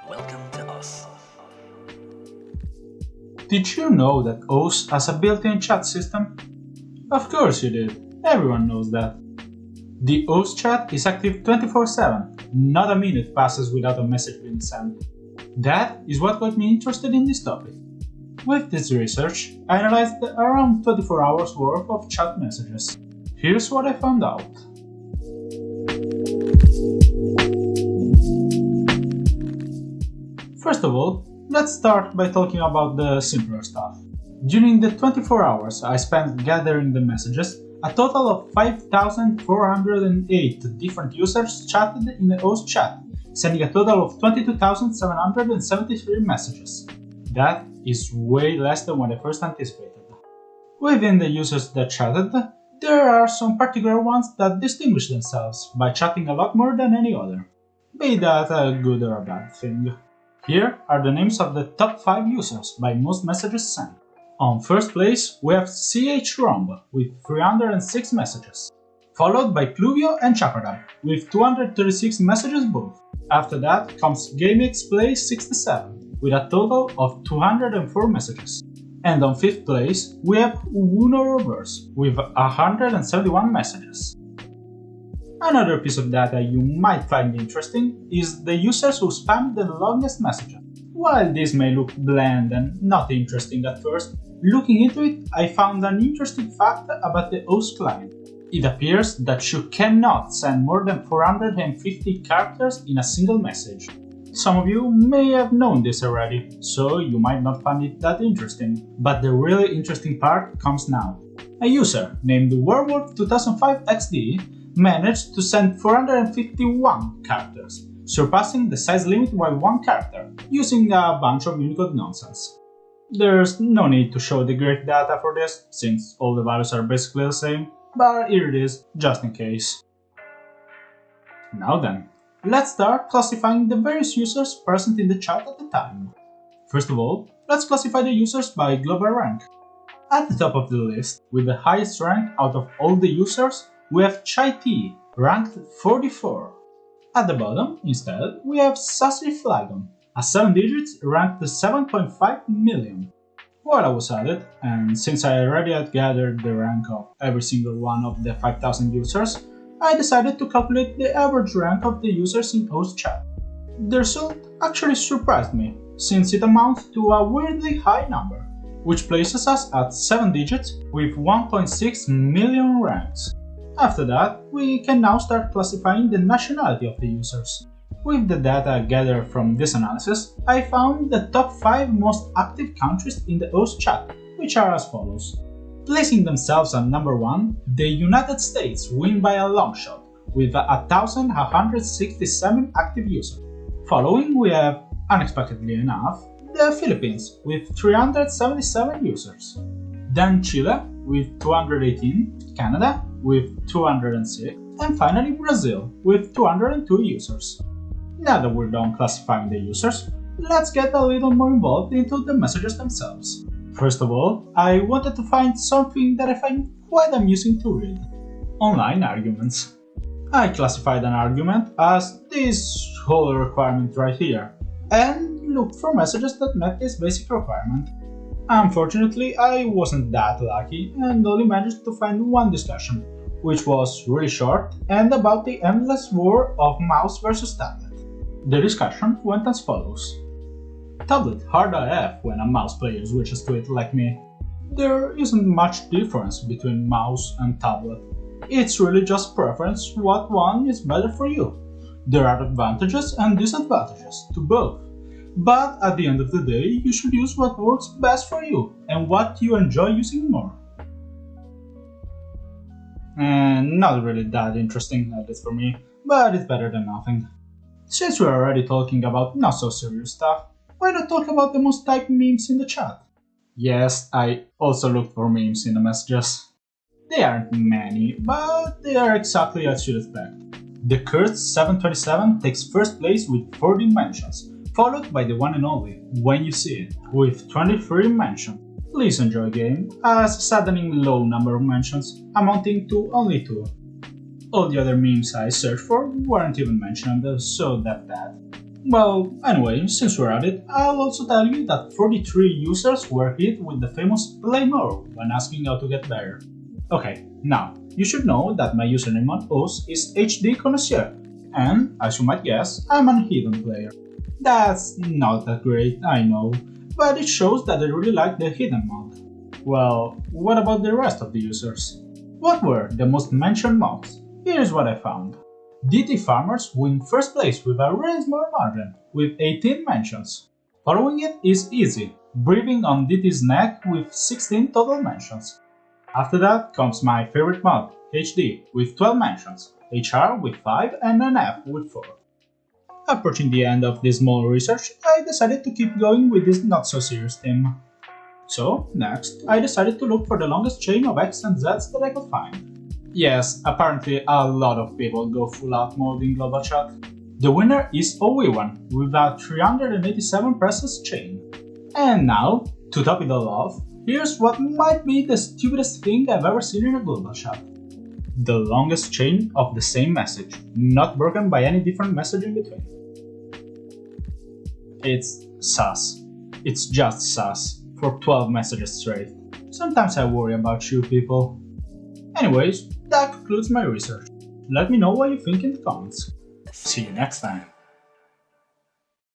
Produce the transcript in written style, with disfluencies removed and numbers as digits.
Welcome to us. Did you know that OS has a built-in chat system? Of course you did, everyone knows that. The OS chat is active 24/7, not a minute passes without a message being sent. That is what got me interested in this topic. With this research, I analyzed around 24 hours worth of chat messages. Here's what I found out. First of all, let's start by talking about the simpler stuff. During the 24 hours I spent gathering the messages, a total of 5,408 different users chatted in the OS chat, sending a total of 22,773 messages. That is way less than what I first anticipated. Within the users that chatted, there are some particular ones that distinguish themselves by chatting a lot more than any other. Be that a good or a bad thing. Here are the names of the top 5 users by most messages sent. On first place, we have CHRomb with 306 messages, followed by Pluvio and Chakradam with 236 messages both. After that comes GameXPlay67 with a total of 204 messages. And on 5th place, we have Uno Reverse with 171 messages. Another piece of data you might find interesting is the users who spammed the longest messages. While this may look bland and not interesting at first, looking into it I found an interesting fact about the OS client. It appears that you cannot send more than 450 characters in a single message. Some of you may have known this already, so you might not find it that interesting, but the really interesting part comes now. A user named Werewolf2005XD managed to send 451 characters, surpassing the size limit by one character, using a bunch of Unicode nonsense. There's no need to show the great data for this, since all the values are basically the same, but here it is, just in case. Now then, let's start classifying the various users present in the chat at the time. First of all, let's classify the users by global rank. At the top of the list, with the highest rank out of all the users, we have Chai-T, ranked 44. At the bottom, instead, we have Sassy Flagon, a 7 digits ranked to 7.5 million. While I was at it, and since I already had gathered the rank of every single one of the 5,000 users, I decided to calculate the average rank of the users in OS chat. The result actually surprised me, since it amounts to a weirdly high number, which places us at 7 digits with 1.6 million ranks. After that, we can now start classifying the nationality of the users. With the data gathered from this analysis, I found the top 5 most active countries in the OS chat, which are as follows. Placing themselves at number 1, the United States win by a long shot, with 1,167 active users. Following, we have, unexpectedly enough, the Philippines with 377 users. Then Chile with 218, Canada with 206, and finally Brazil with 202 users. Now that we're done classifying the users, let's get a little more involved into the messages themselves. First of all, I wanted to find something that I find quite amusing to read. Online arguments. I classified an argument as this whole requirement right here, and looked for messages that met this basic requirement. Unfortunately, I wasn't that lucky and only managed to find one discussion, which was really short and about the endless war of mouse versus tablet. The discussion went as follows. Tablet hard AF when a mouse player switches to it like me. There isn't much difference between mouse and tablet. It's really just preference what one is better for you. There are advantages and disadvantages to both. But at the end of the day, you should use what works best for you and what you enjoy using more. And not really that interesting, at least for me, but it's better than nothing. Since we're already talking about not so serious stuff, why not talk about the most typed memes in the chat? Yes, I also looked for memes in the messages. They aren't many, but they are exactly as you'd expect. The Kurtz727 takes first place with 40 mentions, followed by the one and only When You See It, with 23 mentions. Please enjoy game, as a saddening low number of mentions, amounting to only 2. All the other memes I searched for weren't even mentioned, so that's that. Well, anyway, since we're at it, I'll also tell you that 43 users were hit with the famous play more when asking how to get better. Okay, now, you should know that my username on OS is HD Connoisseur, and, as you might guess, I'm an hidden player. That's not that great, I know, but it shows that they really like the hidden mod. Well, what about the rest of the users? What were the most mentioned mods? Here's what I found. DT Farmers win first place with a really small margin, with 18 mentions. Following it is Easy, breathing on DT's neck with 16 total mentions. After that comes my favorite mod, HD, with 12 mentions, HR with 5 and NF with 4. Approaching the end of this small research, I decided to keep going with this not-so-serious theme. So, next, I decided to look for the longest chain of X and Zs that I could find. Yes, apparently a lot of people go full out mode in global chat. The winner is OWE1 with a 387 presses chain. And now, to top it all off, here's what might be the stupidest thing I've ever seen in a global chat. The longest chain of the same message, not broken by any different message in between. It's sus. It's just sus, for 12 messages straight. Sometimes I worry about you people. Anyways, that concludes my research. Let me know what you think in the comments. See you next time.